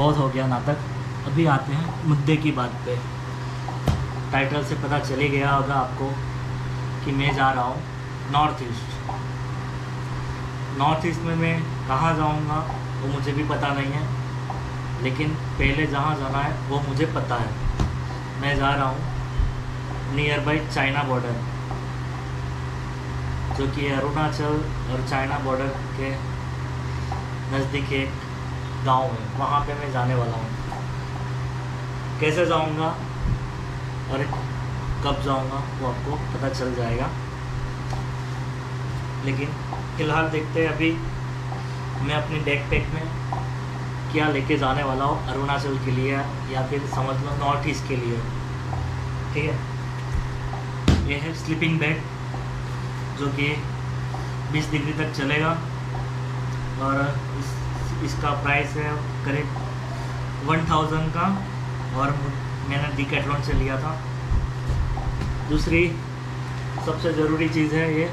बहुत हो गया नाटक, अभी आते हैं मुद्दे की बात पे। टाइटल से पता चले गया होगा आपको कि मैं जा रहा हूँ नॉर्थ ईस्ट। नॉर्थ ईस्ट में मैं कहाँ जाऊँगा वो मुझे भी पता नहीं है, लेकिन पहले जहाँ जाना है वो मुझे पता है। मैं जा रहा हूँ नियर बाई चाइना बॉर्डर, जो कि अरुणाचल और चाइना बॉर्डर के नज़दीक एक गांव है, वहाँ पे मैं जाने वाला हूँ। कैसे जाऊँगा और कब जाऊँगा वो आपको पता चल जाएगा, लेकिन फ़िलहाल देखते हैं अभी मैं अपनी बैकपैक में क्या लेके जाने वाला हूँ अरुणाचल के लिए, या फिर समझ लो नॉर्थ ईस्ट के लिए। ठीक है, ये है स्लीपिंग बैग जो कि 20 डिग्री तक चलेगा, और इसका प्राइस है करीब 1000 का, और मैंने डिकैथलॉन से लिया था। दूसरी सबसे ज़रूरी चीज़ है ये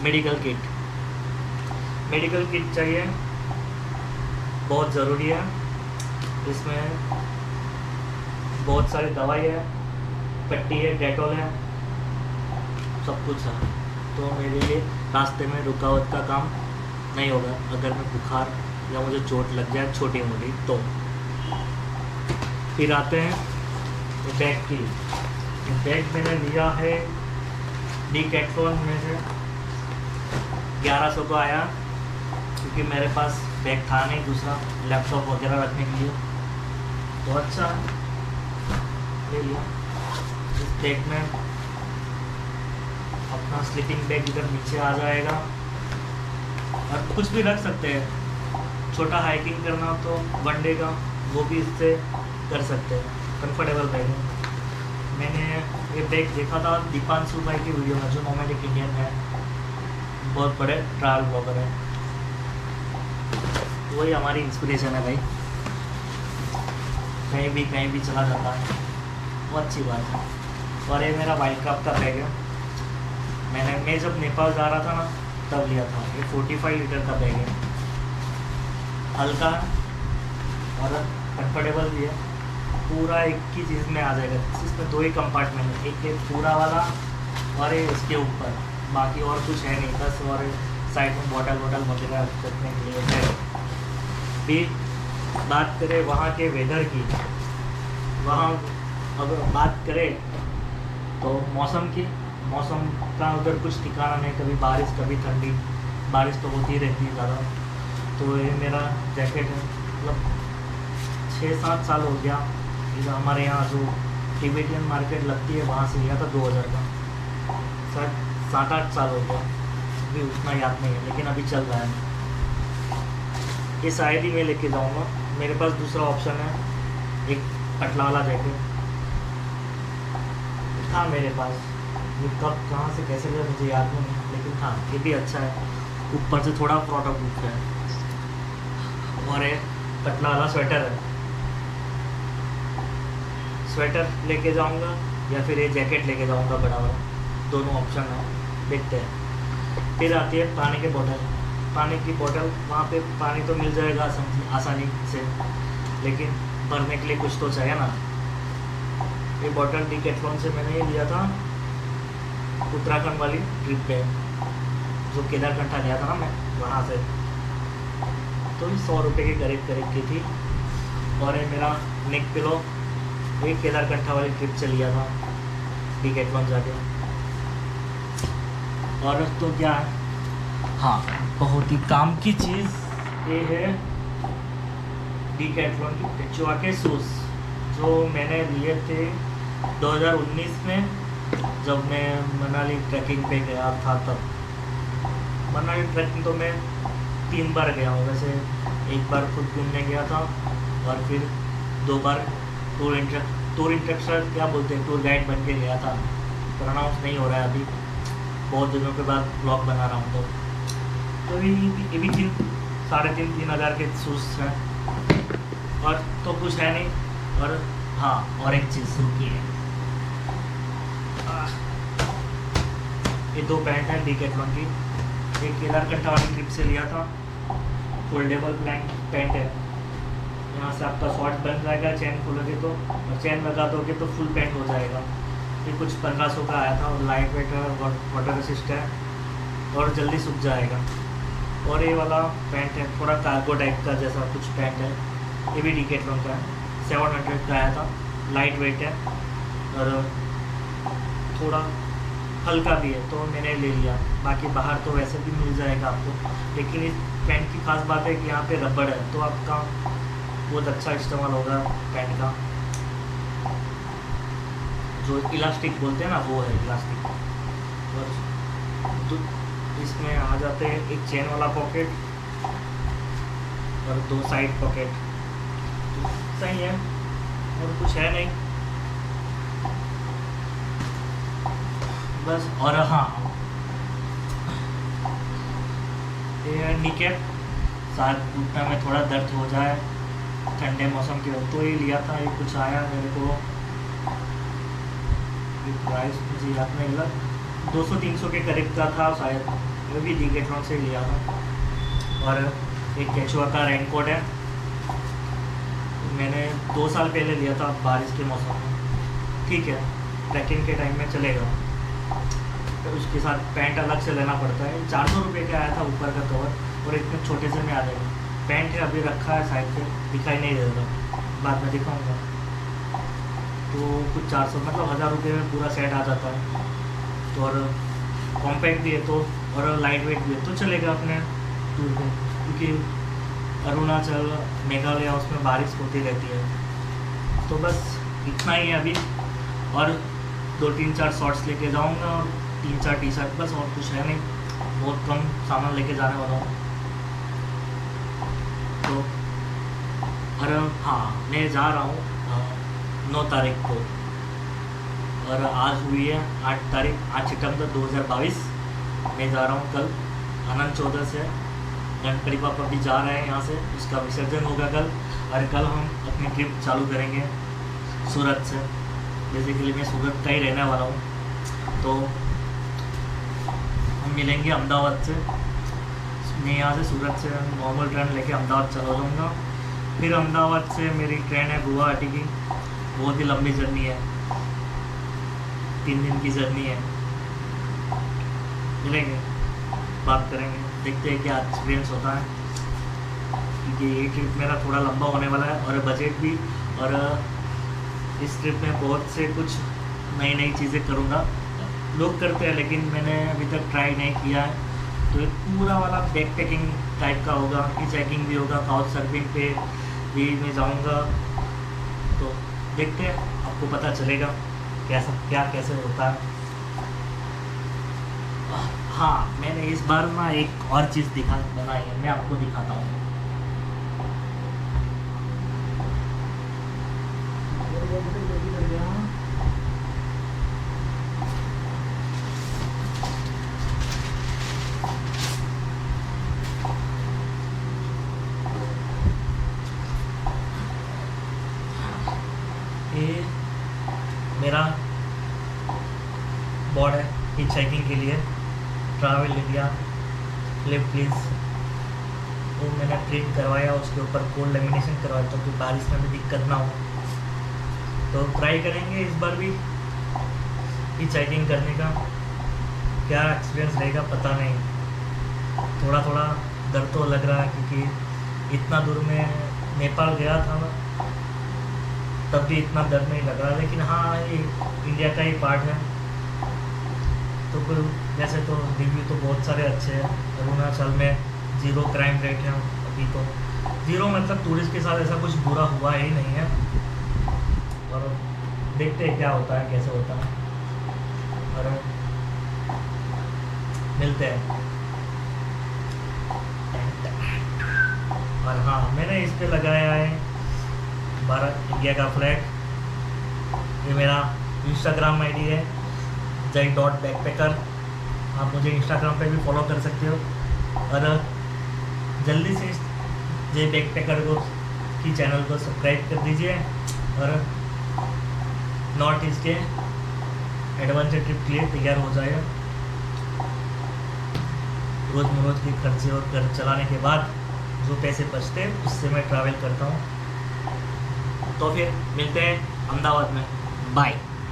मेडिकल किट। मेडिकल किट चाहिए, बहुत ज़रूरी है। इसमें बहुत सारी दवाई है, पट्टी है, डेटॉल है, सब कुछ है। तो मेरे लिए रास्ते में रुकावट का काम नहीं होगा अगर मैं बुखार या मुझे चोट लग जाए छोटी मोटी तो। फिर आते हैं बैग की। बैग मैंने लिया है डिकैथलॉन में से 1100 का आया, क्योंकि मेरे पास बैग था नहीं दूसरा लैपटॉप वगैरह रखने के लिए, तो अच्छा ले लिया। इस बैग में अपना स्लीपिंग बैग इधर नीचे आ जाएगा, और कुछ भी रख सकते हैं। छोटा हाइकिंग करना हो तो वनडे का वो भी इससे कर सकते हैं, कंफर्टेबल बैग है। मैंने ये बैग देखा था दीपांशु भाई की वीडियो में, जो नॉमेडिक इंडियन है, बहुत बड़े ट्रैवल ब्लॉगर है, वही हमारी इंस्पिरेशन है भाई। कहीं भी चला जाता है, वो अच्छी बात है। और ये मेरा वाइल्ड क्राफ्ट का बैग है, मैं जब नेपाल जा रहा था ना तब लिया था। ये 45 लीटर का बैग है, हल्का और कंफर्टेबल भी है, पूरा एक ही चीज़ में आ जाएगा। इसमें 2 ही कंपार्टमेंट है, एक पूरा वाला और ये इसके ऊपर, बाकी और कुछ है नहीं, बस। और साइड में बॉटल वगैरह रखने के लिए है। भी बात करें वहाँ के वेदर की, वहाँ अगर बात करें तो मौसम का उधर कुछ ठिकाना नहीं, कभी बारिश कभी ठंडी, बारिश तो होती ही रहती है ज़्यादा। तो ये मेरा जैकेट है, मतलब 6-7 साल हो गया। इधर हमारे यहाँ जो टिबेटियन मार्केट लगती है वहाँ से लिया था 2000 का, शायद 7-8 साल हो गया, अभी उतना याद नहीं है, लेकिन अभी चल रहा है। ये शायद ही मैं लेके जाऊँगा। मेरे पास दूसरा ऑप्शन है, एक पतला वाला जैकेट था मेरे पास, ये कब कहाँ से कैसे लिया मुझे याद नहीं, लेकिन हाँ ये भी अच्छा है, ऊपर से थोड़ा फ्रॉट प्रूफ है। और ये पतला वाला स्वेटर लेके जाऊंगा, या फिर ये जैकेट लेके जाऊंगा बड़ा वाला, दोनों ऑप्शन है, देखते हैं। फिर आती है पानी की बोतल। वहाँ पे पानी तो मिल जाएगा आसानी से, लेकिन भरने के लिए कुछ तो चाहिए ना। ये बॉटल डिकैथलॉन से मैंने ये लिया था उत्तराखंड वाली ट्रिप पे, जो केदारकंठा गया था ना मैं, वहाँ से। तो 100 रुपये के करीब की थी। और ये मेरा नेक पिलो एक केदारकंठा वाली ट्रिप से लिया था डिकैथलॉन जाके। और तो क्या है, हाँ बहुत ही काम की चीज़ ये है डिकैथलॉन की पेचुआ के शूज़, जो मैंने लिए थे 2019 में, जब मैं मनाली ट्रैकिंग पे गया था। तब मनाली ट्रैकिंग तो मैं 3 बार गया हूँ वैसे, 1 बार खुद घूमने गया था, और फिर 2 बार टूर इंस्ट्रक्टर क्या बोलते हैं, टूर गाइड बन के गया था। प्रोनाउंस नहीं हो रहा है अभी, बहुत दिनों के बाद ब्लॉग बना रहा हूँ। तो ये भी 3,500 के शूज़ हैं, और तो कुछ है नहीं। और हाँ, और एक चीज़ रुकी है, ये 2 पैंट हैं डिकैथलॉन की। एक केदारकंठा वाली ट्रिप से लिया था, फोल्डेबल ब्लैंक पैंट है, यहाँ से आपका शॉर्ट बन जाएगा, चेन खोलोगे तो, और चेन लगा दोगे तो फुल पैंट हो जाएगा। ये कुछ 1500 का आया था, और लाइट वेट है, वाटर रेसिस्ट है, और जल्दी सूख जाएगा। और ये वाला पैंट है थोड़ा कार्गो टाइप का जैसा कुछ पैंट है, ये भी डिकेथलॉन का है, 700 का आया था, लाइट वेट है और थोड़ा हल्का भी है, तो मैंने ले लिया। बाकी बाहर तो वैसे भी मिल जाएगा आपको, लेकिन इस पैंट की खास बात है कि यहाँ पे रबड़ है, तो आपका बहुत अच्छा इस्तेमाल होगा पैंट का। जो इलास्टिक बोलते हैं ना, वो है इलास्टिक। और इसमें आ जाते हैं एक चेन वाला पॉकेट और 2 साइड पॉकेट, तो सही है, और कुछ है नहीं बस। और हाँ, ये नी कैप, साथ घुटना में थोड़ा दर्द हो जाए ठंडे मौसम के वक्त, तो ये लिया था। ये कुछ आया मेरे को, प्राइस मुझे याद नहीं लगा, 200-300 के करीब का था शायद, वो भी डिकेथलॉन से लिया था। और एक केचुआ का रेनकोट है, मैंने 2 साल पहले लिया था बारिश के मौसम में, ठीक है, ट्रैकिंग के टाइम में चलेगा। तो उसके साथ पैंट अलग से लेना पड़ता है, 400 रुपये का आया था ऊपर का कवर, और इतने छोटे से में आ जाएगा। पैंट है अभी रखा है साइड पे, दिखाई नहीं दे रहा, बाद में दिखाऊंगा। तो कुछ 400 मतलब 1000 रुपये में पूरा सेट आ जाता है। तो और कॉम्पैक्ट भी है, तो और लाइट वेट भी है, तो चलेगा अपने टूर पे, क्योंकि अरुणाचल, मेघालय उसमें बारिश होती रहती है। तो बस इतना ही है अभी, और 2-3-4 शॉर्ट्स लेके जाऊंगा और 3-4 टी शर्ट, बस और कुछ है नहीं, बहुत कम सामान लेके जाने वाला हूँ। तो और हाँ, मैं जा रहा हूँ 9 तारीख को, और आज हुई है 8 तारीख, 8 सितंबर 2022। मैं जा रहा हूँ कल आनंद 14 से, गणपति पापा भी जा रहे हैं यहाँ से, उसका विसर्जन होगा कल। और कल हम अपनी ट्रिप चालू करेंगे सूरत से। बेसिकली मैं सूरत का ही रहने वाला हूँ, तो हम मिलेंगे अहमदाबाद से। मैं यहाँ से सूरत से नॉर्मल ट्रेन लेके अहमदाबाद चला जाऊँगा, फिर अहमदाबाद से मेरी ट्रेन है गुवाहाटी की, बहुत ही लंबी जर्नी है, 3 दिन की जर्नी है। मिलेंगे, बात करेंगे, देखते हैं क्या एक्सपीरियंस होता है, क्योंकि ये ट्रिप मेरा थोड़ा लंबा होने वाला है, और बजट भी। और इस ट्रिप में बहुत से कुछ नई नई चीज़ें करूँगा, लोग करते हैं लेकिन मैंने अभी तक ट्राई नहीं किया है। तो एक पूरा वाला बैक पैकिंग टाइप का होगा, चेकिंग भी होगा, काउच सर्फिंग पे भी मैं जाऊँगा। तो देखते हैं, आपको पता चलेगा क्या कैसे होता है। हाँ, मैंने इस बार ना एक और चीज़ बनाई है, मैं आपको दिखाता हूँ। ये मेरा बोर्ड है हिच हाइकिंग के लिए, ट्रैवल इंडिया फ्लिप प्लीज, वो मैंने प्रिंट करवाया, उसके ऊपर कोल्ड लेमिनेशन करवाया, तो फिर बारिश में भी दिक्कत ना हो। तो ट्राई करेंगे इस बार भी हिच हाइकिंग करने का, क्या एक्सपीरियंस रहेगा पता नहीं। थोड़ा थोड़ा डर तो लग रहा है, क्योंकि इतना दूर में नेपाल गया था ना, तब भी इतना डर नहीं लग रहा। लेकिन हाँ, ये इंडिया का ही पार्ट है, तो फिर वैसे तो रिव्यू तो बहुत सारे अच्छे हैं। अरुणाचल में 0 क्राइम रेट है अभी, तो 0 मतलब टूरिस्ट के साथ ऐसा कुछ बुरा हुआ ही नहीं है। और देखते हैं क्या होता है, कैसे होता है, और मिलते हैं। और हाँ, मैंने इस पे लगाया है भारत इंडिया का फ्लैग। ये मेरा इंस्टाग्राम आईडी है jai.backpacker, आप मुझे इंस्टाग्राम पे भी फॉलो कर सकते हो। और जल्दी से जय बैकपैकर की चैनल को सब्सक्राइब कर दीजिए, और नॉर्थ ईस्ट के एडवेंचर ट्रिप के लिए तैयार हो जाएगा। रोज़ के खर्चे और घर चलाने के बाद जो पैसे बचते हैं उससे मैं ट्रैवल करता हूँ। तो फिर मिलते हैं अहमदाबाद में, बाय।